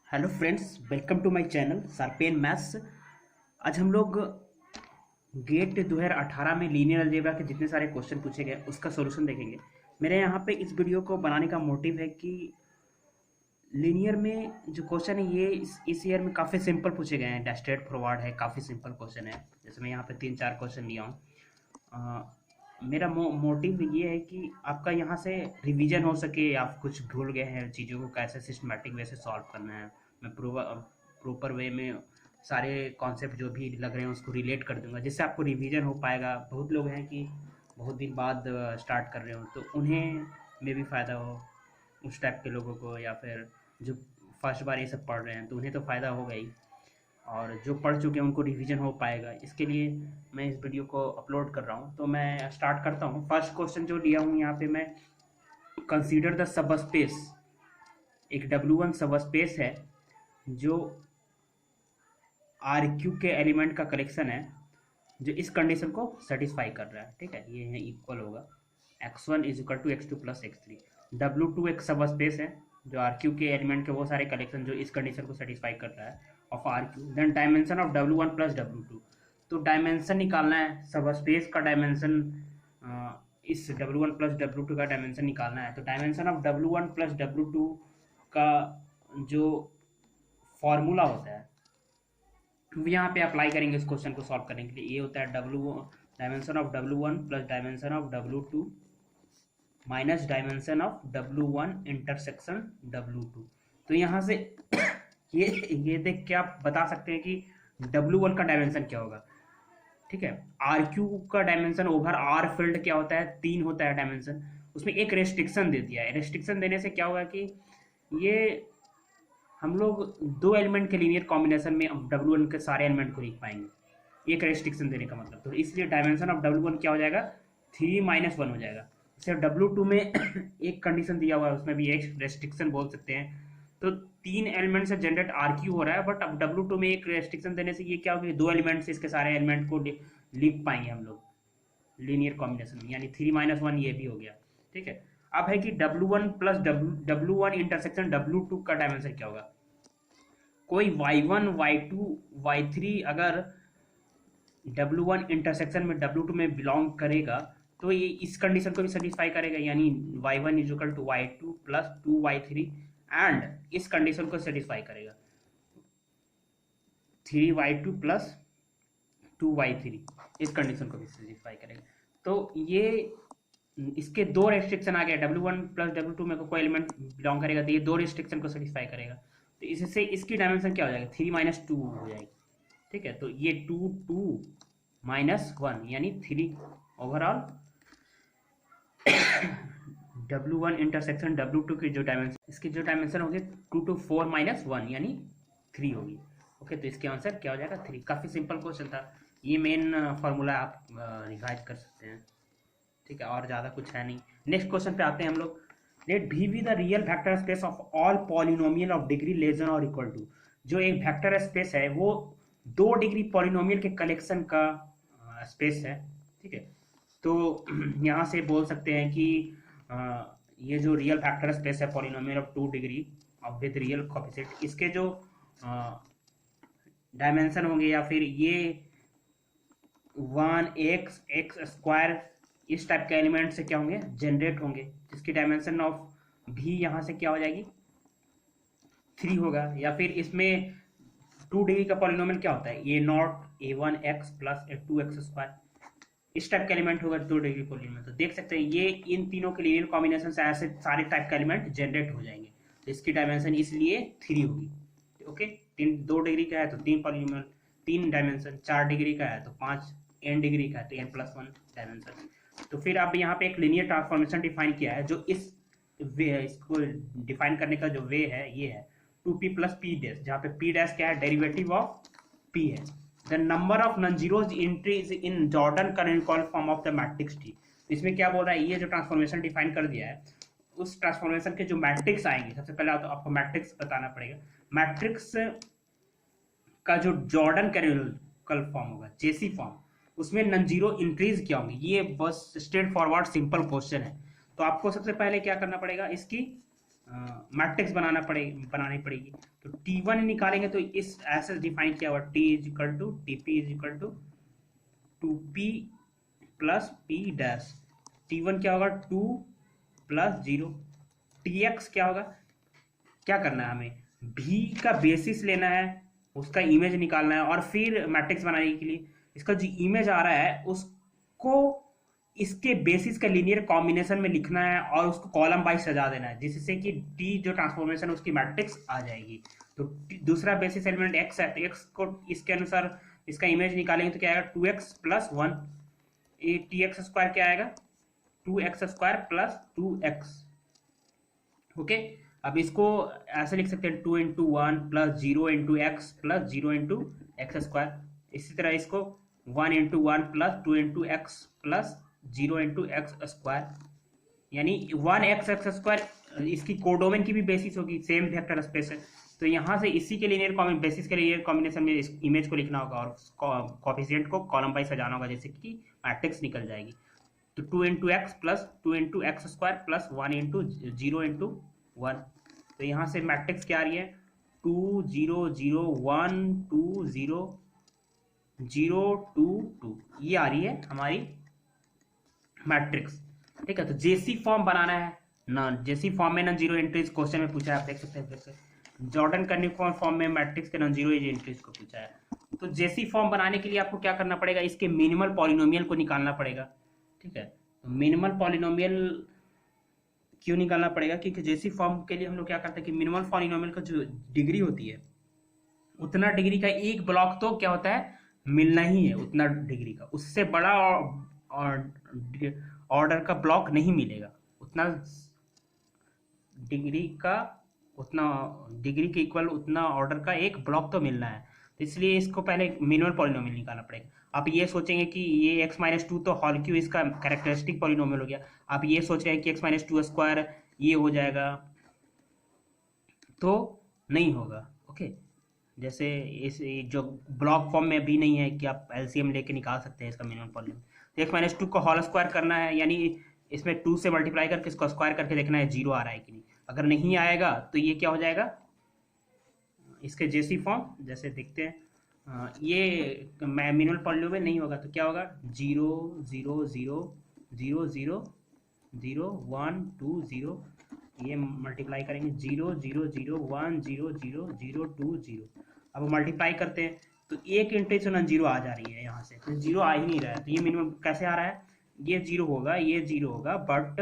Hello friends, welcome to my channel sharpen maths. आज हम लोग गेट 2018 में लीनियर अलजेब्रा के जितने सारे क्वेश्चन पूछे गए उसका सॉल्यूशन देखेंगे। मेरे यहाँ पे इस वीडियो को बनाने का मोटिव है कि लीनियर में जो क्वेश्चन है ये इस ईयर में काफ़ी सिंपल पूछे गए हैं। स्ट्रेट फॉरवर्ड है, काफ़ी सिंपल क्वेश्चन है। जैसे मैं यहाँ पे 3-4 क्वेश्चन लिया हूँ। मेरा मोटिव ये है कि आपका यहाँ से रिवीजन हो सके। आप कुछ भूल गए हैं चीज़ों को कैसे सिस्टमेटिक वे से सॉल्व करना है, मैं प्रॉपर वे में सारे कॉन्सेप्ट जो भी लग रहे हैं उसको रिलेट कर दूंगा, जिससे आपको रिवीजन हो पाएगा। बहुत लोग हैं कि बहुत दिन बाद स्टार्ट कर रहे हो, तो उन्हें में भी फ़ायदा हो। उस टाइप के लोगों को, या फिर जो फर्स्ट बार ये सब पढ़ रहे हैं तो उन्हें तो फ़ायदा होगा ही, और जो पढ़ चुके हैं उनको रिवीजन हो पाएगा। इसके लिए मैं इस वीडियो को अपलोड कर रहा हूँ। तो मैं स्टार्ट करता हूँ। फर्स्ट क्वेश्चन जो लिया हूँ यहाँ पे मैं, कंसीडर द सब स्पेस। एक W1 सब स्पेस है जो RQ के एलिमेंट का कलेक्शन है, जो इस कंडीशन को सेटिस्फाई कर रहा है। ठीक है, ये है इक्वल होगा x1 is equal to x2 plus x3। W2 एक सब स्पेस है जो RQ के एलिमेंट के वो सारे कलेक्शन जो इस कंडीशन को सेटिस्फाई कर रहा है of RQ। Then dimension of W1 plus W2। तो डायमेंशन निकालना है, सब स्पेस का डायमेंशन, इस W1 प्लस W2 का डायमेंशन निकालना है। तो dimension of W1 plus W2 का जो फॉर्मूला होता है वो यहाँ पे अप्लाई करेंगे इस क्वेश्चन को सॉल्व करने के लिए। ये होता है dimension of W1 plus dimension of W2 minus dimension of W1 intersection W2। तो यहाँ से ये देख के आप बता सकते हैं कि W1 का डायमेंशन क्या होगा। ठीक है, RQ का डायमेंशन ओवर R फील्ड क्या होता है, 3 होता है डायमेंशन। उसमें एक रेस्ट्रिक्शन दे दिया है। रेस्ट्रिक्शन देने से क्या होगा कि ये हम लोग 2 एलिमेंट के लीनियर कॉम्बिनेशन में W1 के सारे एलिमेंट को लिख पाएंगे, एक रेस्ट्रिक्शन देने का मतलब। तो इसलिए डायमेंशन ऑफ W1 क्या हो जाएगा, 3-1 हो जाएगा। सिर्फ W2 में एक कंडीशन दिया हुआ है, उसमें भी एक रेस्ट्रिक्शन बोल सकते हैं। तो 3 एलिमेंट से जनरेट RQ हो रहा है, बट अब W2 में एक रेस्ट्रिक्शन देने से ये क्या होगा, 2 एलिमेंट से इसके सारे एलिमेंट को लिख पाएंगे हम लोग लीनियर कॉम्बिनेशन में, यानी 3-1 ये भी हो गया। ठीक है, अब है कि W1 plus W1 intersection W2 का डायमेंशन क्या होगा। कोई Y1 Y2 Y3 अगर W1 इंटरसेक्शन में W2 में बिलोंग करेगा तो ये इस कंडीशन को भी सेटिस्फाई करेगा, यानी Y1 is equal to Y2 plus 2Y3, and इस कंडीशन को सेटिस्फाई करेगा 3Y2 प्लस 2Y3, इस कंडीशन को भी सेटिस्फाई करेगा। तो ये इसके 2 रेस्ट्रिक्शन आ गया। W1 प्लस W2 में कोई एलिमेंट बिलोंग करेगा तो ये 2 रेस्ट्रिक्शन को सेटिस्फाई करेगा। तो इससे इसकी डायमेंशन क्या हो जाएगा, 3-2 हो जाएगी। ठीक है, तो ये 2-2-1 यानी 3 ओवरऑल W1 इंटरसेक्शन W2 की जो डायमेंशन, इसकी जो डायमेंशन होगी 2-4-1 यानी 3 होगी। ओके, तो इसके आंसर क्या हो जाएगा, 3। काफ़ी सिंपल क्वेश्चन था। ये मेन फार्मूला आप रिवाइज कर सकते हैं। ठीक है, और ज़्यादा कुछ है नहीं। नेक्स्ट क्वेश्चन पे आते हैं हम लोग। Let V be the real vector space of all polynomial of degree less than और इक्वल टू। जो एक वेक्टर स्पेस है वो 2 डिग्री पॉलिनोमियल के कलेक्शन का स्पेस है। ठीक है, तो यहाँ से बोल सकते हैं कि ये जो रियल वेक्टर स्पेस है polynomial of 2 degree of with real coefficient, इसके जो डायमेंशन होंगे, या फिर ये 1x स्क्वायर इस टाइप के एलिमेंट से क्या होंगे, जनरेट होंगे, जिसकी डायमेंशन ऑफ भी यहाँ से क्या हो जाएगी, 3 होगा। या फिर इसमें 2 डिग्री का पॉलिनोमियल क्या होता है, A0 A1x plus A2x square, इस टाइप का एलिमेंट होगा 2 डिग्री पॉलिनोमियल। तो देख सकते हैं ये इन तीनों के लीनियर कॉम्बिनेशन से ऐसे सारे टाइप का एलिमेंट जनरेट हो जाएंगे। तो इसकी डायमेंशन इसलिए 3 होगी। ओके, 2 डिग्री का है तो 3 पॉलिनोमियल, 3 डायमेंशन, 4 डिग्री का है तो 5, n डिग्री का है तो n+1 डायमेंशन। तो फिर अब यहाँ पे एक लीनियर ट्रांसफॉर्मेशन डिफाइन किया है, जो इस वे है, इसको डिफाइन करने का जो वे है ये है 2p प्लस p डैश, जहाँ पे p डैश क्या है, डेरिवेटिव ऑफ p है। The number of non zeros entries in Jordan canonical form of the matrix T। इसमें क्या बोल रहा है, ये जो ट्रांसफॉर्मेशन डिफाइन कर दिया है उस ट्रांसफॉर्मेशन के जो मैट्रिक्स आएंगे, सबसे पहले तो आपको मैट्रिक्स बताना पड़ेगा। मैट्रिक्स का जो जॉर्डन कैनोनिकल फॉर्म होगा, जेसी फॉर्म, उसमें नॉन जीरो इंक्रीज क्या होंगे। ये बस स्ट्रेट फॉरवर्ड सिंपल क्वेश्चन है। तो आपको सबसे पहले क्या करना पड़ेगा, इसकी मैट्रिक्स बनानी पड़ेगी। तो T1 निकालेंगे तो इस ऐसे डिफाइन किया हुआ T is equal to TP is equal to 2P plus P dash. T1 क्या होगा 2 प्लस 0। TX क्या होगा, क्या करना है हमें, भी का बेसिस लेना है, उसका इमेज निकालना है और फिर मैट्रिक्स बनाने के लिए इसका जो इमेज आ रहा है उसको इसके बेसिस का लीनियर कॉम्बिनेशन में लिखना है और उसको कॉलम वाइज सजा देना है, जिससे कि टी जो ट्रांसफॉर्मेशन है उसकी मैट्रिक्स आ जाएगी। तो दूसरा बेसिस एलिमेंट एक्स है, तो एक्स को इसके अनुसार इसका इमेज निकालेंगे तो क्या आएगा 2x प्लस 1। ये टी एक्स स्क्वायर क्या आएगा 2x square plus 2x। Okay, अब इसको ऐसे लिख सकते हैं 2 into 1 plus 0 into x plus 0 into x square. इसी तरह इसको 1 into 1 plus 2 into x plus 0 into x square, यानी 1x एक्स स्क्वायर इसकी कोडोमेन की भी बेसिस होगी, सेम वेक्टर स्पेस है। तो यहाँ से इसी के लीनियर बेसिस के लीनियर कॉम्बिनेशन में इस इमेज को लिखना होगा और कॉफिशिएंट को कॉलम वाइज सजाना होगा, जैसे कि मैट्रिक्स निकल जाएगी। तो 2 into x plus 2 into x square plus 1 into 0 into 1। तो यहाँ से मैट्रिक्स क्या आ रही है 2 0 0 1 2 0 0 2 2, ये आ रही है हमारी मैट्रिक्स। ठीक है, तो जेसी फॉर्म बनाना है ना, जेसी फॉर्म में नॉन जीरो एंट्रीज क्वेश्चन में पूछा है, आप देख सकते हैं फिर से जॉर्डन कर्निक फॉर्म में मैट्रिक्स के नॉन जीरो एंट्रीज को पूछा है। तो जेसी फॉर्म बनाने के लिए आपको क्या करना पड़ेगा, इसके मिनिमल पॉलिनोमियल को निकालना पड़ेगा। ठीक है, तो मिनिमल पॉलिनोमियल क्यों निकालना पड़ेगा, क्योंकि जेसी फॉर्म के लिए हम लोग क्या करते हैं कि मिनिमल पॉलिनोमियल का जो डिग्री होती है उतना डिग्री का एक ब्लॉक तो क्या होता है मिलना ही है, उतना डिग्री का, उससे बड़ा ऑर्डर का ब्लॉक नहीं मिलेगा। उतना डिग्री का, उतना डिग्री के इक्वल उतना ऑर्डर का एक ब्लॉक तो मिलना है। तो इसलिए इसको पहले मिनिमल पॉलिनोमियल निकालना पड़ेगा। आप ये सोचेंगे कि ये x माइनस 2 तो हॉल क्यू इसका कैरेक्टरिस्टिक पॉलिनोमियल हो गया, आप ये सोच रहे हैं कि x माइनस 2 स्क्वायर ये हो जाएगा, तो नहीं होगा। ओके, जैसे इस जो ब्लॉक फॉर्म में भी नहीं है कि आप एलसीएम लेके निकाल सकते हैं इसका मिनिमम पॉलिनोमियल। तो एक्स माइनस 2 को होल स्क्वायर करना है, यानी इसमें 2 से मल्टीप्लाई करके इसको स्क्वायर करके देखना है 0 आ रहा है कि नहीं। अगर नहीं आएगा तो ये क्या हो जाएगा, इसके जेसी फॉर्म जैसे देखते हैं ये मिनिमल पॉलिनोमियल नहीं होगा तो क्या होगा 0 0 0 0 0 0 1 2 0, ये मल्टीप्लाई करेंगे 0 0 0 1 0 0 0 2 0। अब मल्टीप्लाई करते हैं तो एक इंटू नॉन जीरो आ जा रही है, यहाँ से तो जीरो आ ही नहीं रहा है, तो ये मिनिमम कैसे आ रहा है, ये जीरो होगा, ये जीरो होगा, बट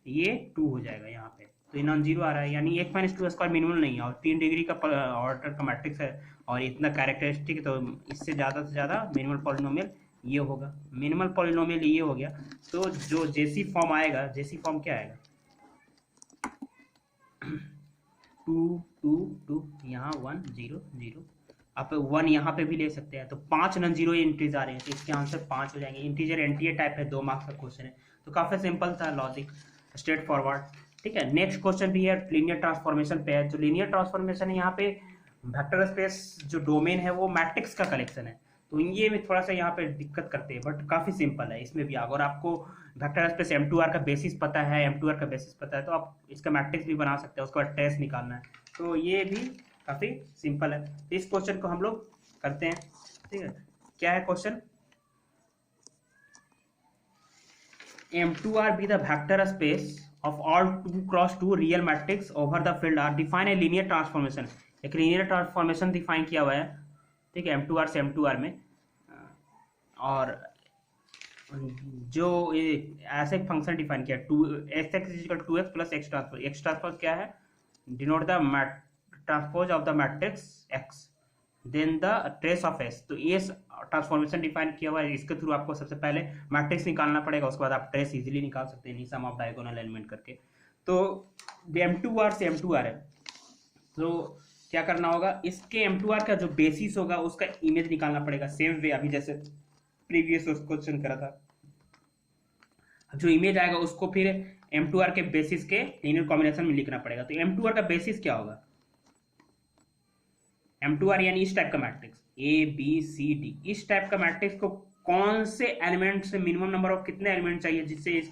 ये 2 हो जाएगा यहाँ पे, तो ये नॉन जीरो आ रहा है, यानी x माइनस 2 स्क्वायर मिनिमल नहीं है और 3 डिग्री का ऑर्डर का मैट्रिक्स है और इतना कैरेक्टरिस्टिक है, तो इससे ज़्यादा से ज़्यादा मिनिमल पॉलिनोमियल ये होगा। मिनिमल पॉलिनोमियल ये हो गया, तो जो जेसी फॉर्म आएगा, जेसी फॉर्म क्या आएगा 2 2 2, यहाँ 1 0 0, आप 1 यहाँ पे भी ले सकते हैं, तो 5 नॉन जीरो एंट्रीज आ रहे हैं, तो इसके आंसर 5 हो जाएंगे। इंटीजर एनटीए टाइप है, 2 मार्क्स का क्वेश्चन है, तो काफ़ी सिंपल था, लॉजिक स्ट्रेट फॉरवर्ड। ठीक है, नेक्स्ट क्वेश्चन भी है लीनियर ट्रांसफॉर्मेशन पे है। जो लीनियर ट्रांसफॉर्मेशन है यहाँ पे वेक्टर स्पेस जो डोमेन है वो मैट्रिक्स का कलेक्शन है, तो ये में थोड़ा सा यहाँ पे दिक्कत करते हैं, बट काफ़ी सिंपल है इसमें भी। अगर आपको वेक्टर स्पेस M2R का बेसिस पता है, M2R का बेसिस पता है, तो आप इसका मैट्रिक्स भी बना सकते हैं, उसके बाद ट्रेस निकालना है, तो ये भी काफ़ी सिंपल है। तो इस क्वेश्चन को हम लोग करते हैं। ठीक है, क्या है question, M2R be the vector space of all 2 cross 2 real matrix over the field R, define a linear transformation। एक linear transformation डिफाइन किया हुआ है, ठीक है, M2R से M2R में, और जो ऐसे फंक्शन डिफाइन किया 2x plus x transpose. x transpose क्या है, denote the transpose of the matrix x then the trace of s। तो ये ट्रांसफॉर्मेशन डिफाइन किया हुआ है, इसके थ्रू आपको सबसे पहले मैट्रिक्स निकालना पड़ेगा, उसके बाद आप ट्रेस इजीली निकाल सकते हैं सम ऑफ डायगोनल एलिमेंट करके। तो M2R से M2R है, तो क्या करना होगा, इसके M2R का जो बेसिस होगा उसका इमेज निकालना पड़ेगा, सेम वे अभी जैसे प्रीवियस क्वेश्चन करा था। जो इमेज आएगा उसको फिर M2R के बेसिस के लीनियर कॉम्बिनेशन में लिखना पड़ेगा। तो M2R का बेसिस क्या होगा, M2R यानी इस टाइप का मैट्रिक्स ABCD, इस टाइप का मैट्रिक्स को कौन से एलिमेंट से मिनिमम नंबर ऑफ कितने एलिमेंट चाहिए जिससे इस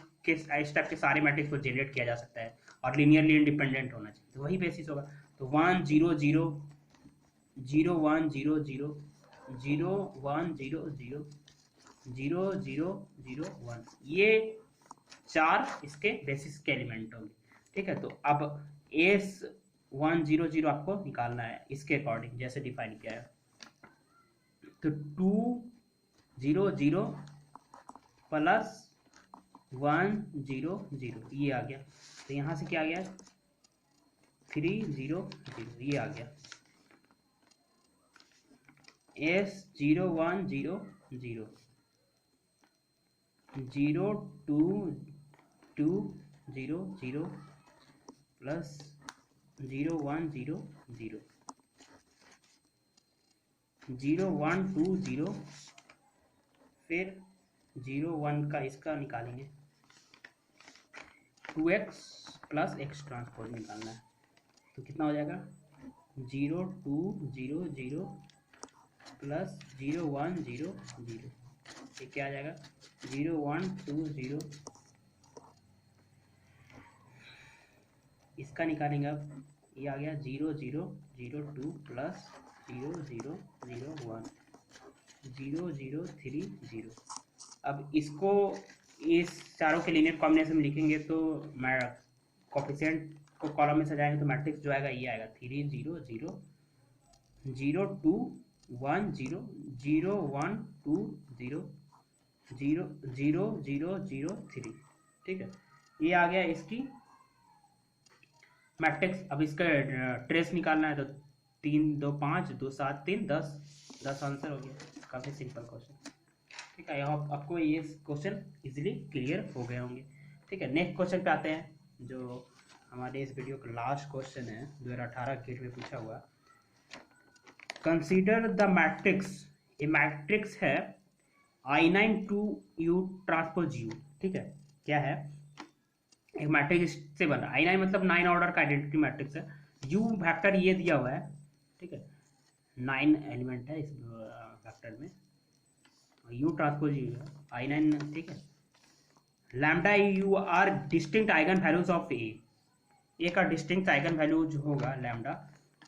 टाइप के सारे मैट्रिक्स को जनरेट किया जा सकता है, और लीनियरली इंडिपेंडेंट होना चाहिए, तो वही बेसिस होगा। तो 1 0 0 0 1 0 0 0 1 0 0 0 0 0 1, ये 4 इसके बेसिस के एलिमेंट होंगे, ठीक है। तो अब एस 1 0 0 आपको निकालना है इसके अकॉर्डिंग जैसे डिफाइन किया है। तो 2 0 0 प्लस 1 0 0 ये आ गया। तो यहाँ से क्या आ गया 3 0 0 ये आ गया। S 0 1 0 0 0 2 2 0 0 प्लस 0 1 0 0 0 1 2 0 फिर 0 1 का इसका निकालेंगे 2x प्लस x ट्रांसपोज निकालना है। तो कितना हो जाएगा 0 2 0 0 प्लस 0 1 0 0, ये क्या आ जाएगा 0 1 2 0, इसका निकालेंगे अब ये आ गया 0 0 0 2 प्लस 0 0 0 1 0 0 3 0। अब इसको इस चारों के लीनियर कॉम्बिनेशन में लिखेंगे तो कोफिशिएंट को कॉलम में सजाएंगे तो मैट्रिक्स जो आएगा ये आएगा 3 0 0 0 2 1 0 0 1 2 0 0 0 0 0 3, ठीक है। ये आ गया इसकी मैट्रिक्स। अब इसका ट्रेस निकालना है तो 3 2 5 2 7 3 10 आंसर हो गया। काफ़ी सिंपल क्वेश्चन, ठीक है। यहाँ आपको ये क्वेश्चन इजीली क्लियर हो गए होंगे, ठीक है। नेक्स्ट क्वेश्चन पे आते हैं जो हमारे इस वीडियो का लास्ट क्वेश्चन है 2018 गेट में पूछा हुआ। कंसीडर द मैट्रिक्स, ये मैट्रिक्स है I9 2 U ट्रांसपोज U, ठीक है। क्या है एक मैट्रिक्स से बन रहा है I9 मतलब 9 ऑर्डर का आइडेंटिटी मैट्रिक्स है। U वेक्टर ये दिया हुआ है, ठीक है, 9 एलिमेंट है इस वेक्टर में, U ट्रांसपोज U है I9, ठीक है। Lambda U are distinct eigenvalues of A का डिस्टिंक्ट आइगन वैल्यूज होगा लैम्डा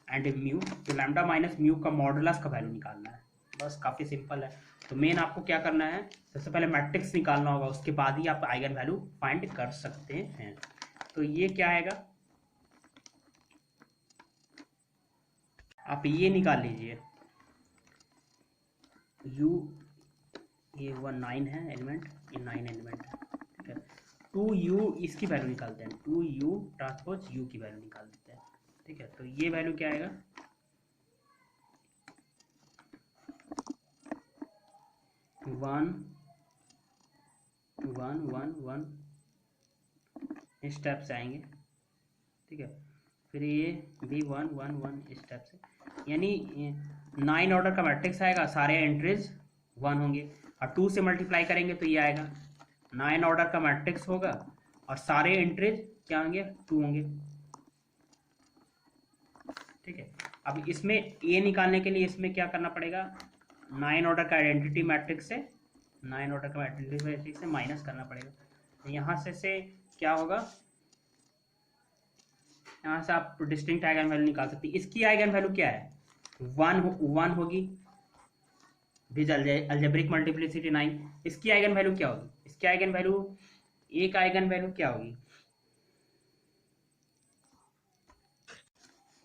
एंड म्यू। तो लैम्डा माइनस म्यू का मॉडुलस का वैल्यू निकालना है, बस काफ़ी सिंपल है। तो मेन आपको क्या करना है, सबसे पहले मैट्रिक्स निकालना होगा, उसके बाद ही आप आइगन वैल्यू फाइंड कर सकते हैं। तो ये क्या आएगा, आप ये निकाल लीजिए U, ये 9 है एलिमेंट, ये 9 एलिमेंट है, ठीक है। 2U इसकी वैल्यू निकालते हैं, 2U ट्रांसपोज U की वैल्यू निकाल देते हैं, ठीक है। तो ये वैल्यू क्या आएगा 1 1 1 1 इस स्टेप से आएंगे, ठीक है। फिर ये भी 1 1 1 इस स्टेप से, यानी 9 ऑर्डर का मैट्रिक्स आएगा, सारे एंट्रीज 1 होंगे और 2 से मल्टीप्लाई करेंगे तो ये आएगा 9 ऑर्डर का मैट्रिक्स होगा और सारे एंट्रीज क्या होंगे 2 होंगे, ठीक है। अब इसमें ए निकालने के लिए इसमें क्या करना पड़ेगा, 9 ऑर्डर का आइडेंटिटी मैट्रिक्स से 9 ऑर्डर का आइडेंटिटी मैट्रिक्स से माइनस करना पड़ेगा। यहाँ से क्या होगा, यहाँ से आप डिस्टिंक्ट आइगन वैल्यू निकाल सकते हैं। इसकी आइगन वैल्यू क्या है 1 होगी, विद अलजेब्रिक मल्टीप्लिसिटी 9। इसकी आइगन वैल्यू क्या होगी, इसकी आइगन वैल्यू एक आइगन वैल्यू क्या होगी,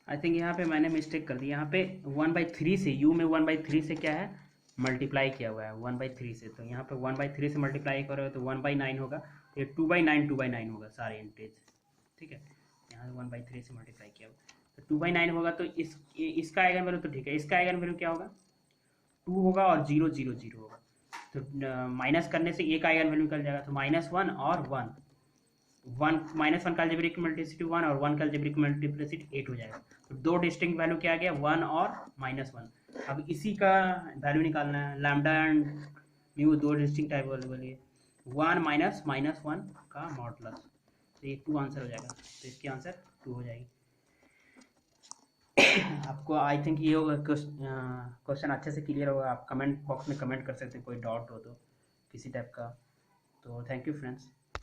आई थिंक यहाँ पे मैंने मिस्टेक कर दी, यहाँ पे 1/3 से U में 1/3 से क्या है मल्टीप्लाई किया हुआ है 1/3 से, तो यहाँ पे 1/3 से मल्टीप्लाई करोगे तो 1/9 होगा, तो ये 2/9 होगा सारे एंट्रीज, ठीक है। यहाँ 1/3 से मल्टीप्लाई किया हुआ तो 2/9 होगा। तो इसका आइगन वैल्यू तो ठीक है, इसका आइगन वैल्यू क्या होगा 2 होगा और 0 0 0 होगा। तो माइनस करने से एक आइगन वैल्यू निकल जाएगा, तो -1 और 1 -1 का अलजेब्रिक मल्टीप्लिसिटी 1 और 1 का अलजेब्रिक मल्टीप्लिसिटी 8 हो जाएगा। तो दो डिस्टिंक्ट वैल्यू क्या आ गया 1 और -1। अब इसी का वैल्यू निकालना है, लैम्डा एंड म्यू दो डिस्टिंक्ट टाइप वाले 1 -1 का मॉडुलस, तो ये 2 आंसर हो जाएगा। तो इसकी आंसर 2 हो जाएगी। आपको आई थिंक ये होगा क्वेश्चन अच्छे से क्लियर होगा। आप कमेंट बॉक्स में कमेंट कर सकते हैं कोई डाउट हो तो किसी टाइप का। तो थैंक यू फ्रेंड्स।